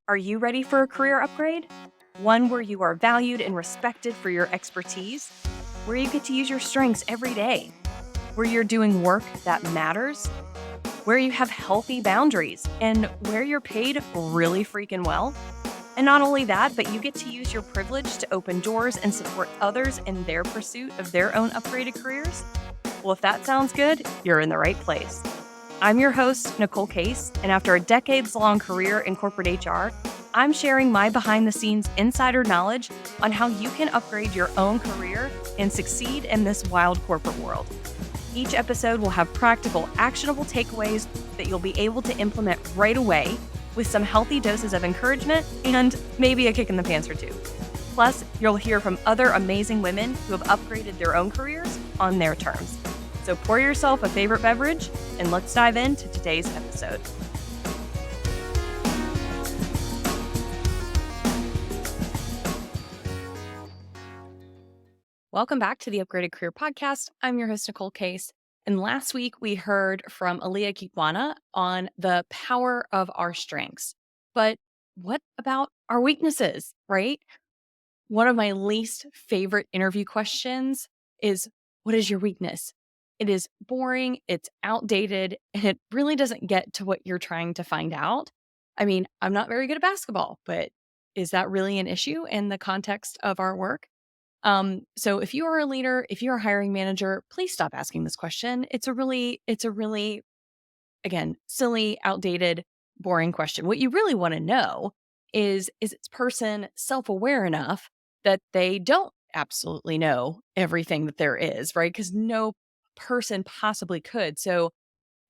Are you ready for a career upgrade? One where you are valued and respected for your expertise, where you get to use your strengths every day, where you're doing work that matters, where you have healthy boundaries, and where you're paid really freaking well. And not only that, but you get to use your privilege to open doors and support others in their pursuit of their own upgraded careers? Well, if that sounds good, you're in the right place. I'm your host, Nicole Case, and after a decades-long career in corporate HR, I'm sharing my behind-the-scenes insider knowledge on how you can upgrade your own career and succeed in this wild corporate world. Each episode will have practical, actionable takeaways that you'll be able to implement right away with some healthy doses of encouragement and maybe a kick in the pants or two. Plus, you'll hear from other amazing women who have upgraded their own careers on their terms. So pour yourself a favorite beverage and let's dive into today's episode. Welcome back to the Upgraded Career Podcast. I'm your host, Nicole Case. And last week we heard from Aaliyah Kikwana on the power of our strengths. But what about our weaknesses, right? One of my least favorite interview questions is, what is your weakness? It is boring, it's outdated, and it really doesn't get to what you're trying to find out. I mean, I'm not very good at basketball, but is that really an issue in the context of our work? So if you are a leader, if you're a hiring manager, please stop asking this question. It's a really, again, silly, outdated, boring question. What you really want to know is this person self-aware enough that they don't absolutely know everything that there is, right? Because no person possibly could. So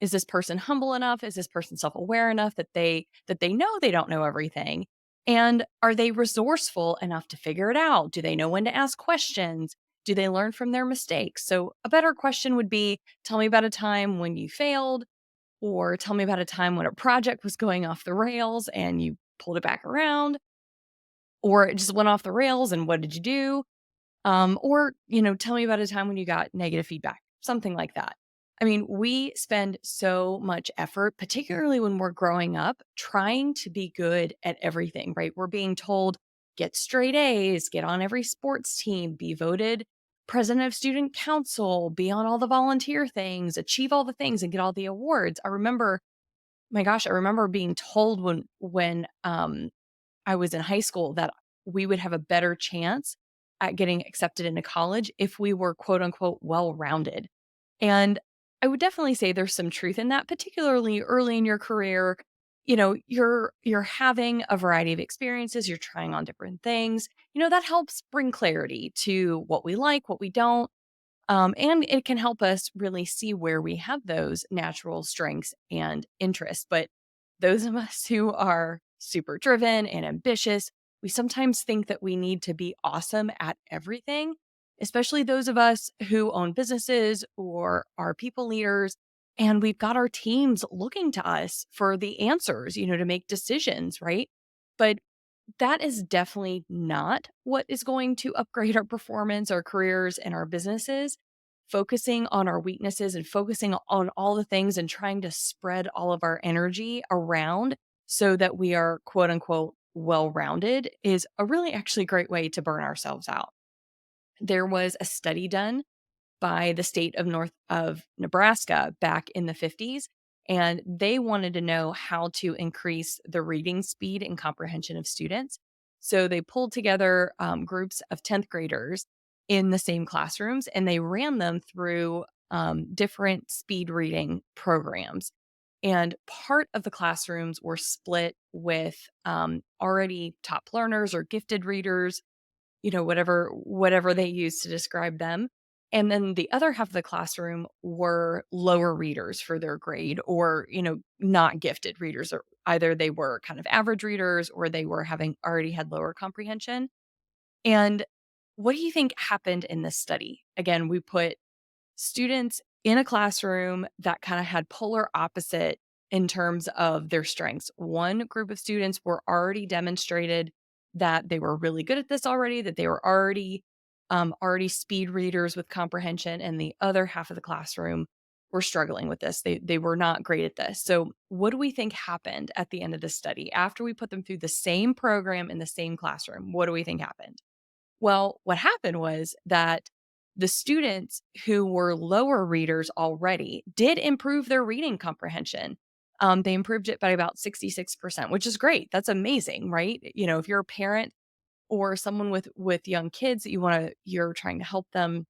is this person humble enough? Is this person self-aware enough that they know they don't know everything? And are they resourceful enough to figure it out? Do they know when to ask questions? Do they learn from their mistakes? So a better question would be, tell me about a time when you failed, or tell me about a time when a project was going off the rails and you pulled it back around, or it just went off the rails and what did you do? Or tell me about a time when you got negative feedback, something like that. I mean, we spend so much effort, particularly when we're growing up, trying to be good at everything, right? We're being told, get straight A's, get on every sports team, be voted president of student council, be on all the volunteer things, achieve all the things and get all the awards. I remember being told when I was in high school that we would have a better chance at getting accepted into college if we were quote unquote well-rounded. And I would definitely say there's some truth in that, particularly early in your career. You're having a variety of experiences, you're trying on different things. That helps bring clarity to what we like, what we don't. And it can help us really see where we have those natural strengths and interests. But those of us who are super driven and ambitious, we sometimes think that we need to be awesome at everything, especially those of us who own businesses or are people leaders. And we've got our teams looking to us for the answers, to make decisions, right? But that is definitely not what is going to upgrade our performance, our careers, and our businesses. Focusing on our weaknesses and focusing on all the things and trying to spread all of our energy around so that we are quote unquote well rounded is a really actually great way to burn ourselves out. There was a study done by the state of Nebraska back in the 50s. And they wanted to know how to increase the reading speed and comprehension of students. So they pulled together groups of 10th graders in the same classrooms and they ran them through different speed reading programs. And part of the classrooms were split with already top learners or gifted readers, whatever they use to describe them. And then the other half of the classroom were lower readers for their grade or, not gifted readers, or either they were kind of average readers or they were having already had lower comprehension. And what do you think happened in this study? Again, we put students in a classroom that kind of had polar opposite in terms of their strengths. One group of students were already demonstrated that they were really good at this already, that they were already speed readers with comprehension, and the other half of the classroom were struggling with this. They were not great at this. So, what do we think happened at the end of the study after we put them through the same program in the same classroom? What do we think happened? Well, what happened was that the students who were lower readers already did improve their reading comprehension. They improved it by about 66%, which is great. That's amazing, right? If you're a parent or someone with young kids that you're trying to help them,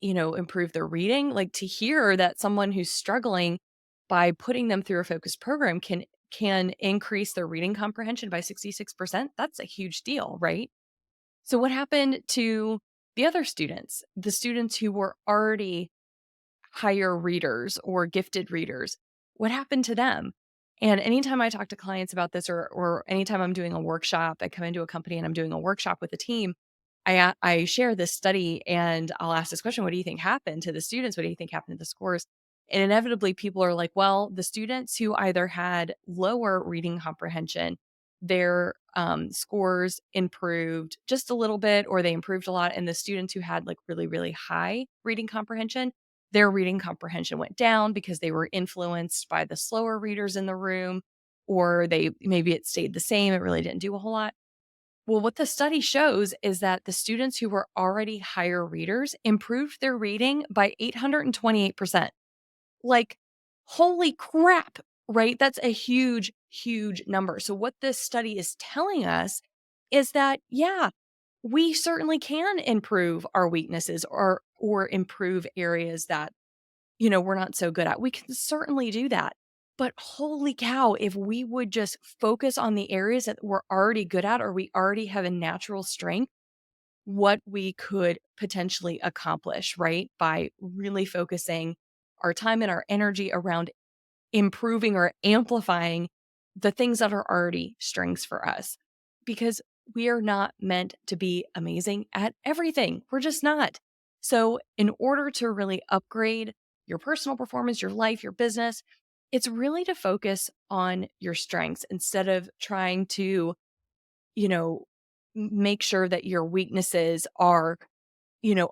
improve their reading, like to hear that someone who's struggling by putting them through a focused program can increase their reading comprehension by 66%. That's a huge deal, right? So what happened to the other students, the students who were already higher readers or gifted readers? What happened to them? And anytime I talk to clients about this, or anytime I'm doing a workshop, I come into a company and I'm doing a workshop with a team, I share this study and I'll ask this question: what do you think happened to the students? What do you think happened to the scores? And inevitably people are like, well, the students who either had lower reading comprehension, their scores improved just a little bit, or they improved a lot. And the students who had like really, really high reading comprehension, their reading comprehension went down because they were influenced by the slower readers in the room, or maybe it stayed the same. It really didn't do a whole lot. Well, what the study shows is that the students who were already higher readers improved their reading by 828%. Like, holy crap, right? That's a huge, huge number. So, what this study is telling us is that, yeah, we certainly can improve our weaknesses, or improve areas that, we're not so good at. We can certainly do that. But holy cow, if we would just focus on the areas that we're already good at, or we already have a natural strength, what we could potentially accomplish, right? By really focusing our time and our energy around improving or amplifying the things that are already strengths for us. Because we are not meant to be amazing at everything. We're just not. So, in order to really upgrade your personal performance, your life, your business, it's really to focus on your strengths instead of trying to, you know, make sure that your weaknesses are,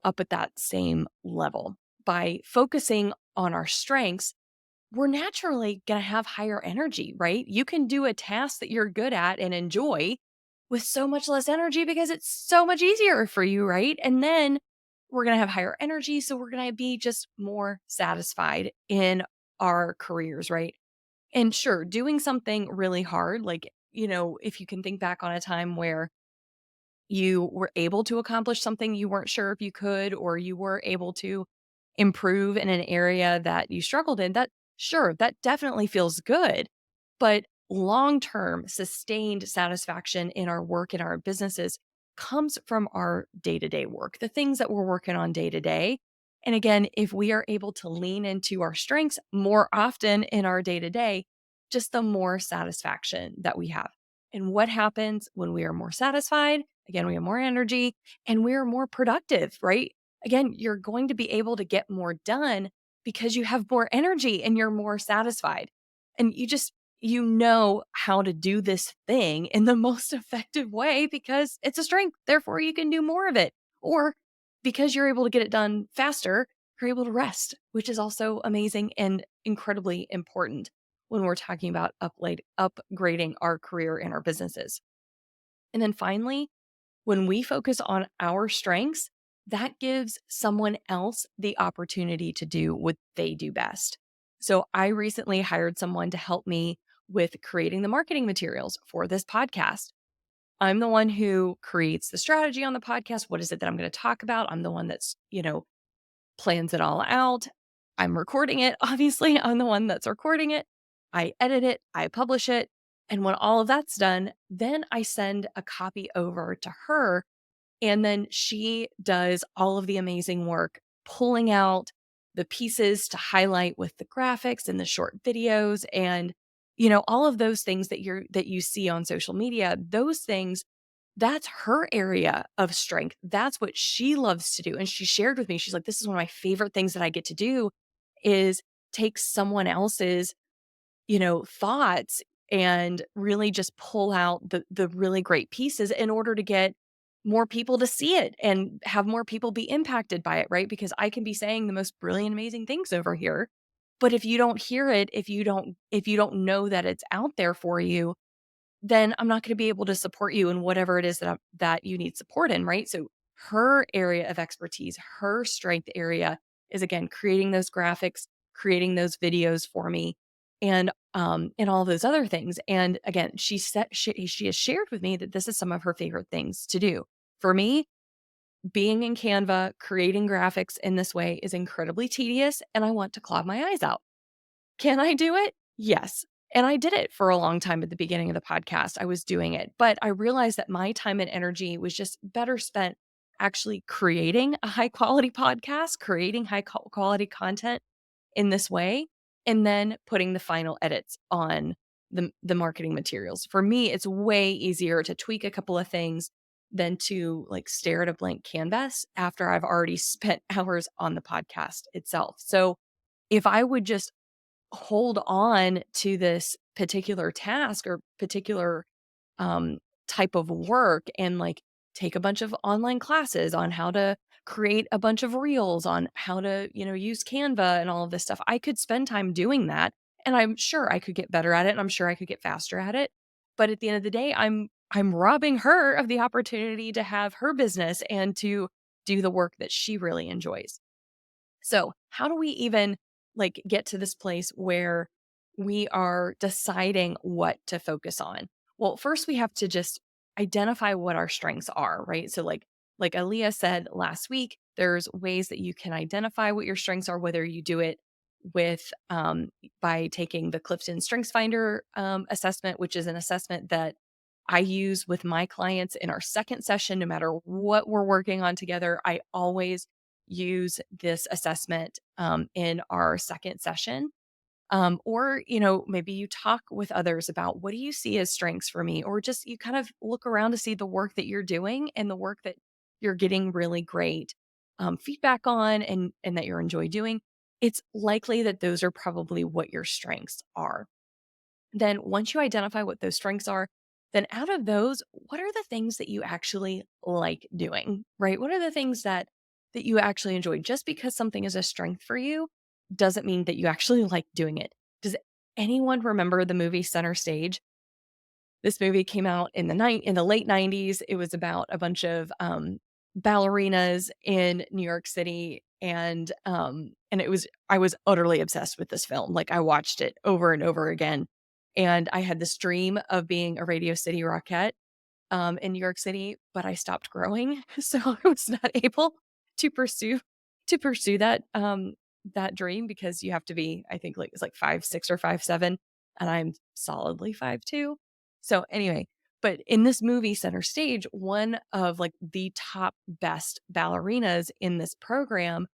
up at that same level. By focusing on our strengths, we're naturally going to have higher energy, right? You can do a task that you're good at and enjoy with so much less energy because it's so much easier for you, right? And then we're going to have higher energy. So we're going to be just more satisfied in our careers, right? And sure, doing something really hard, like, if you can think back on a time where you were able to accomplish something you weren't sure if you could, or you were able to improve in an area that you struggled in, that sure, that definitely feels good. But long-term sustained satisfaction in our work and our businesses comes from our day-to-day work, the things that we're working on day to day. And again, if we are able to lean into our strengths more often in our day to day, just the more satisfaction that we have. And what happens when we are more satisfied? Again, we have more energy and we are more productive, right? Again, you're going to be able to get more done because you have more energy and you're more satisfied. And you know how to do this thing in the most effective way because it's a strength. Therefore, you can do more of it. Or because you're able to get it done faster, you're able to rest, which is also amazing and incredibly important when we're talking about upgrading our career and our businesses. And then finally, when we focus on our strengths, that gives someone else the opportunity to do what they do best. So I recently hired someone to help me with creating the marketing materials for this podcast. I'm the one who creates the strategy on the podcast. What is it that I'm going to talk about? I'm the one that's, plans it all out. I'm recording it. Obviously, I'm the one that's recording it. I edit it, I publish it. And when all of that's done, then I send a copy over to her, and then she does all of the amazing work pulling out the pieces to highlight with the graphics and the short videos, and all of those things that you see on social media. Those things, that's her area of strength. That's what she loves to do. And she shared with me, she's like, this is one of my favorite things that I get to do, is take someone else's thoughts and really just pull out the really great pieces in order to get more people to see it and have more people be impacted by it, right? Because I can be saying the most brilliant, amazing things over here. But if you don't hear it, if you don't know that it's out there for you, then I'm not going to be able to support you in whatever it is that you need support in, right? So her area of expertise, her strength area is again creating those graphics, creating those videos for me, and all those other things. And again, she has shared with me that this is some of her favorite things to do. For me, being in Canva, creating graphics in this way is incredibly tedious, and I want to claw my eyes out. Can I do it? Yes. And I did it for a long time at the beginning of the podcast. I was doing it, but I realized that my time and energy was just better spent actually creating a high quality podcast, creating quality content in this way, and then putting the final edits on the marketing materials. For me, it's way easier to tweak a couple of things than to like stare at a blank canvas after I've already spent hours on the podcast itself. So if I would just hold on to this particular task or particular um, type of work and like take a bunch of online classes on how to create a bunch of reels, on how to, use Canva and all of this stuff. I could spend time doing that, and I'm sure I could get better at it, and I'm sure I could get faster at it. But at the end of the day, I'm robbing her of the opportunity to have her business and to do the work that she really enjoys. So, how do we even like get to this place where we are deciding what to focus on? Well, first we have to just identify what our strengths are, right? So like Aaliyah said last week, there's ways that you can identify what your strengths are, whether you do it with by taking the Clifton Strengths Finder assessment, which is an assessment that I use with my clients in our second session. No matter what we're working on together, I always use this assessment in our second session. Or, maybe you talk with others about what do you see as strengths for me, or just you kind of look around to see the work that you're doing and the work that you're getting really great feedback on and that you enjoy doing. It's likely that those are probably what your strengths are. Then once you identify what those strengths are, then out of those, what are the things that you actually like doing, right? What are the things that you actually enjoy? Just because something is a strength for you doesn't mean that you actually like doing it. Does anyone remember the movie Center Stage? This movie came out in the late 90s. It was about a bunch of ballerinas in New York City, and it was I was utterly obsessed with this film. Like I watched it over and over again, and I had this dream of being a Radio City Rockette in New York City, but I stopped growing, so I was not able to pursue that dream, because you have to be, I think, like it's like 5'6" or 5'7", and I'm solidly 5'2". So anyway, but in this movie Center Stage, one of like the top best ballerinas in this program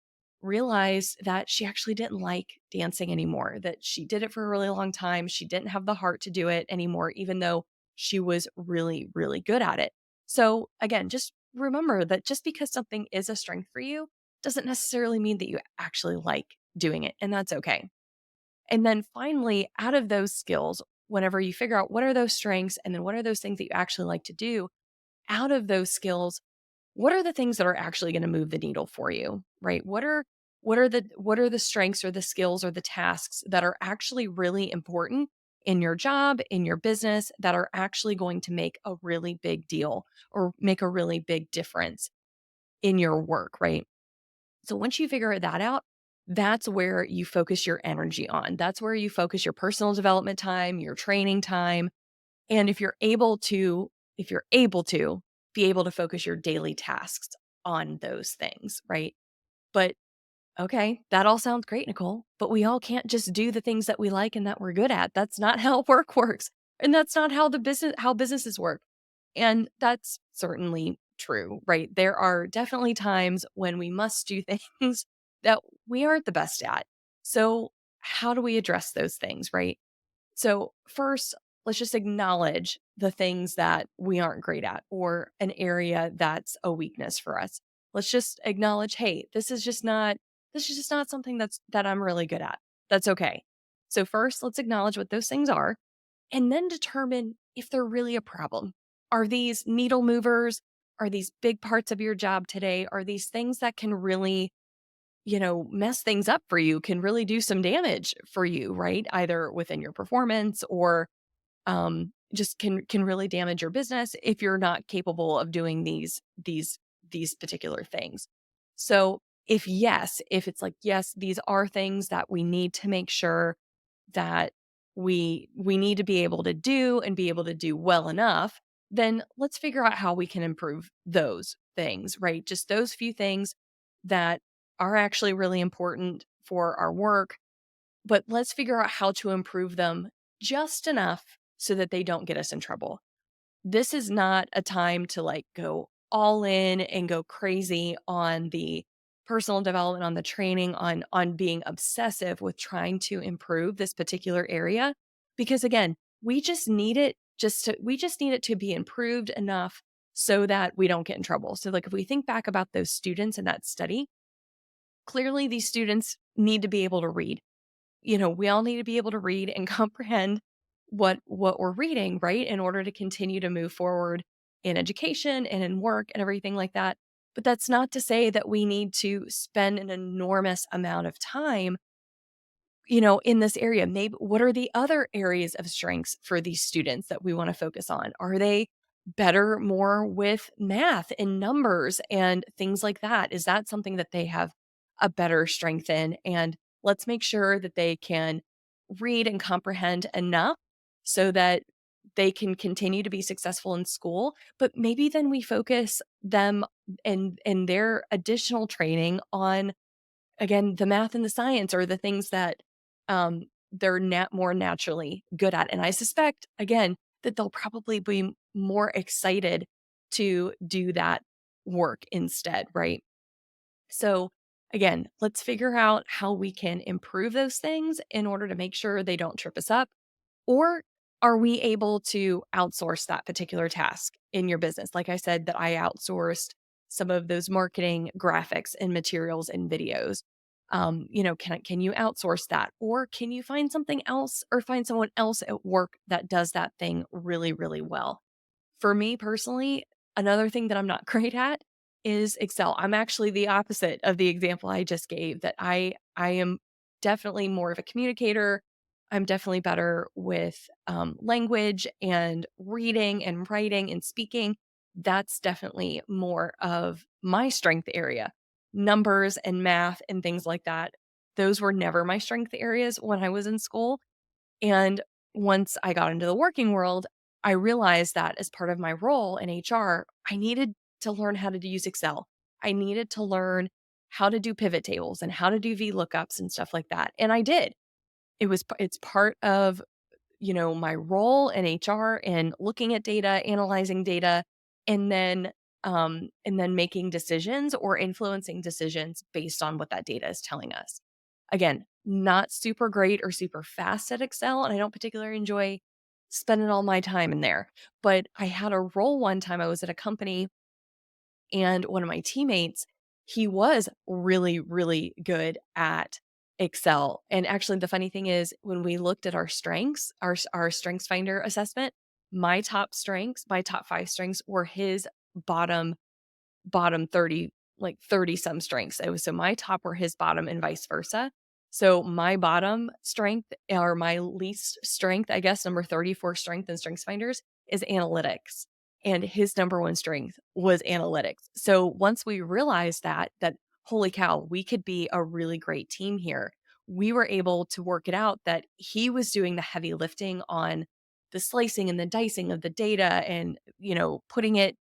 realized that she actually didn't like dancing anymore, that she did it for a really long time. She didn't have the heart to do it anymore, even though she was really, really good at it. So again, just remember that just because something is a strength for you doesn't necessarily mean that you actually like doing it, and that's okay. And then finally, out of those skills, whenever you figure out what are those strengths and then what are those things that you actually like to do, out of those skills, what are the things that are actually going to move the needle for you, right? What are the strengths or the skills or the tasks that are actually really important in your job, in your business, that are actually going to make a really big deal or make a really big difference in your work, right? So once you figure that out, that's where you focus your energy on. That's where you focus your personal development time, your training time. And if you're able to be able to focus your daily tasks on those things, right? But okay, that all sounds great, Nicole, but we all can't just do the things that we like and that we're good at. That's not how work works. And that's not how businesses work. And that's certainly true, right? There are definitely times when we must do things that we aren't the best at. So, how do we address those things, right? So, first, let's just acknowledge the things that we aren't great at or an area that's a weakness for us. Let's just acknowledge, hey, this is just not something that I'm really good at. That's okay. So, first, let's acknowledge what those things are and then determine if they're really a problem. Are these needle movers? are these big parts of your job today, are these things that can really, mess things up for you, can really do some damage for you, right? Either within your performance or just can really damage your business if you're not capable of doing these particular things. So if it's like, yes, these are things that we need to make sure that we need to be able to do and be able to do well enough, then let's figure out how we can improve those things, right? Just those few things that are actually really important for our work, but let's figure out how to improve them just enough so that they don't get us in trouble. This is not a time to like go all in and go crazy on the personal development, on the training, on being obsessive with trying to improve this particular area, because again, we just need it to be improved enough so that we don't get in trouble. So like if we think back about those students in that study, clearly these students need to be able to read. We all need to be able to read and comprehend what we're reading, right? In order to continue to move forward in education and in work and everything like that. But that's not to say that we need to spend an enormous amount of time, in this area. Maybe what are the other areas of strengths for these students that we want to focus on? Are they better more with math and numbers and things like that? Is that something that they have a better strength in? And let's make sure that they can read and comprehend enough so that they can continue to be successful in school, but maybe then we focus them and their additional training on, again, the math and the science are the things that, they're more naturally good at, and I suspect, again, that they'll probably be more excited to do that work instead, right? So, again, let's figure out how we can improve those things in order to make sure they don't trip us up. Or are we able to outsource that particular task in your business? Like I said, that I outsourced some of those marketing graphics and materials and videos. Can you outsource that? Or can you find something else or find someone else at work that does that thing really, really well? For me personally, another thing that I'm not great at is Excel. I'm actually the opposite of the example I just gave, that I am definitely more of a communicator. I'm definitely better with language and reading and writing and speaking. That's definitely more of my strength area. Numbers and math and things like that. Those were never my strength areas when I was in school. And once I got into the working world, I realized that as part of my role in HR, I needed to learn how to use Excel. I needed to learn how to do pivot tables and how to do VLOOKUPs and stuff like that. And I did. It's part of, my role in HR and looking at data, analyzing data, and then making decisions or influencing decisions based on what that data is telling us. Again, not super great or super fast at Excel, and I don't particularly enjoy spending all my time in there. But I had a role one time. I was at a company, and one of my teammates, he was really, really good at Excel. And actually, the funny thing is, when we looked at our strengths, our strengths finder assessment, my top five strengths were his bottom bottom 30, like 30 some strengths. So my top were his bottom and vice versa. So my bottom strength, or my least strength, I guess, number 34 strength in strengths finders is analytics. And his number one strength was analytics. So once we realized that holy cow, we could be a really great team here, we were able to work it out that he was doing the heavy lifting on the slicing and the dicing of the data and, putting it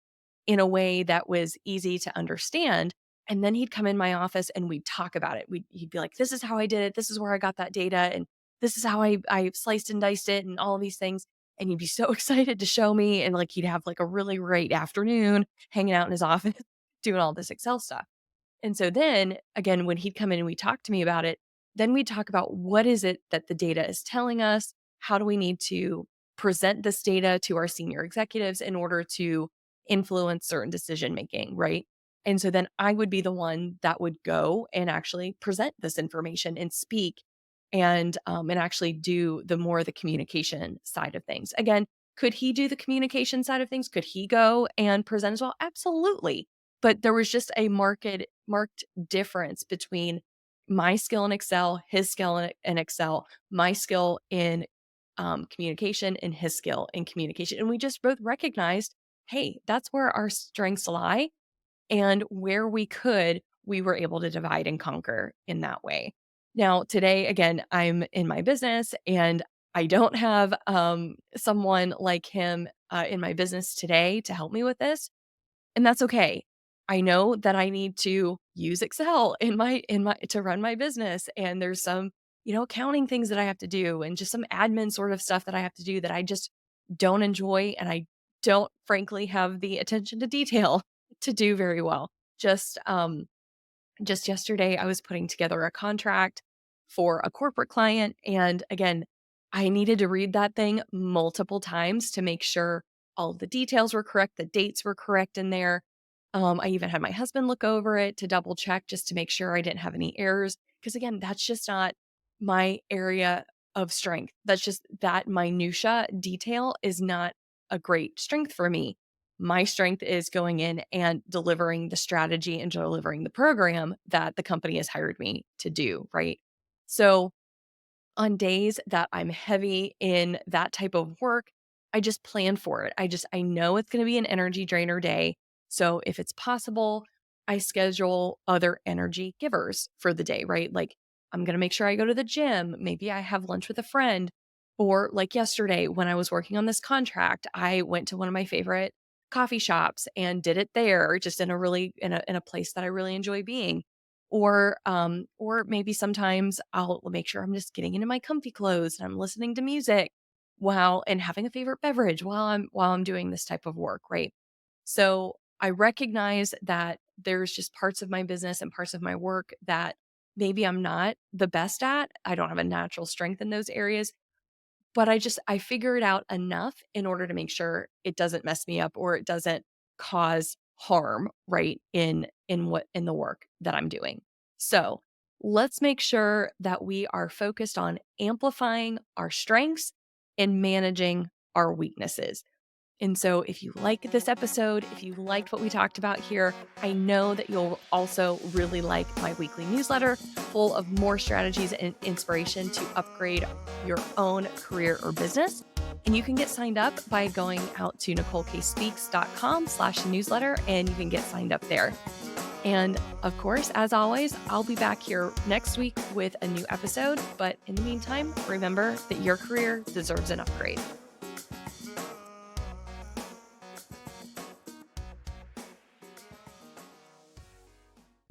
in a way that was easy to understand. And then he'd come in my office and we'd talk about it. He'd be like, this is how I did it. This is where I got that data. And this is how I sliced and diced it and all of these things. And he'd be so excited to show me. And like, he'd have like a really great afternoon hanging out in his office doing all this Excel stuff. And so then again, when he'd come in and we talk to me about it, then we'd talk about what is it that the data is telling us? How do we need to present this data to our senior executives in order to influence certain decision making, right? And so then I would be the one that would go and actually present this information and speak and actually do the more of the communication side of things. Again, Could he do the communication side of things? Could he go and present as well? Absolutely. But there was just a marked difference between my skill in Excel, his skill in Excel, my skill in communication, and his skill in communication. And we just both recognized, hey, that's where our strengths lie. And where we could, we were able to divide and conquer in that way. Now, today, again, I'm in my business and I don't have someone like him in my business today to help me with this. And that's okay. I know that I need to use Excel in my to run my business, and there's some, accounting things that I have to do and just some admin sort of stuff that I have to do that I just don't enjoy, and I don't frankly have the attention to detail to do very well. Just just yesterday, I was putting together a contract for a corporate client. And again, I needed to read that thing multiple times to make sure all the details were correct, the dates were correct in there. I even had my husband look over it to double check just to make sure I didn't have any errors. Because again, that's just not my area of strength. That's just that minutia detail is not a great strength for me. My strength is going in and delivering the strategy and delivering the program that the company has hired me to do, right? So, on days that I'm heavy in that type of work, I just plan for it. I know it's going to be an energy drainer day. So if it's possible, I schedule other energy givers for the day, right? Like I'm going to make sure I go to the gym. Maybe I have lunch with a friend. Or like yesterday when I was working on this contract, I went to one of my favorite coffee shops and did it there just in a really in a place that I really enjoy being. Or maybe sometimes I'll make sure I'm just getting into my comfy clothes and I'm listening to music while and having a favorite beverage while I'm doing this type of work, right? So I recognize that there's just parts of my business and parts of my work that maybe I'm not the best at. I don't have a natural strength in those areas, but I figure it out enough in order to make sure it doesn't mess me up or it doesn't cause harm, right, in the work that I'm doing. So, let's make sure that we are focused on amplifying our strengths and managing our weaknesses. And so, if you like this episode, if you liked what we talked about here, I know that you'll also really like my weekly newsletter full of more strategies and inspiration to upgrade your own career or business. And you can get signed up by going out to NicoleKSpeaks.com/newsletter and you can get signed up there. And of course, as always, I'll be back here next week with a new episode. But in the meantime, remember that your career deserves an upgrade.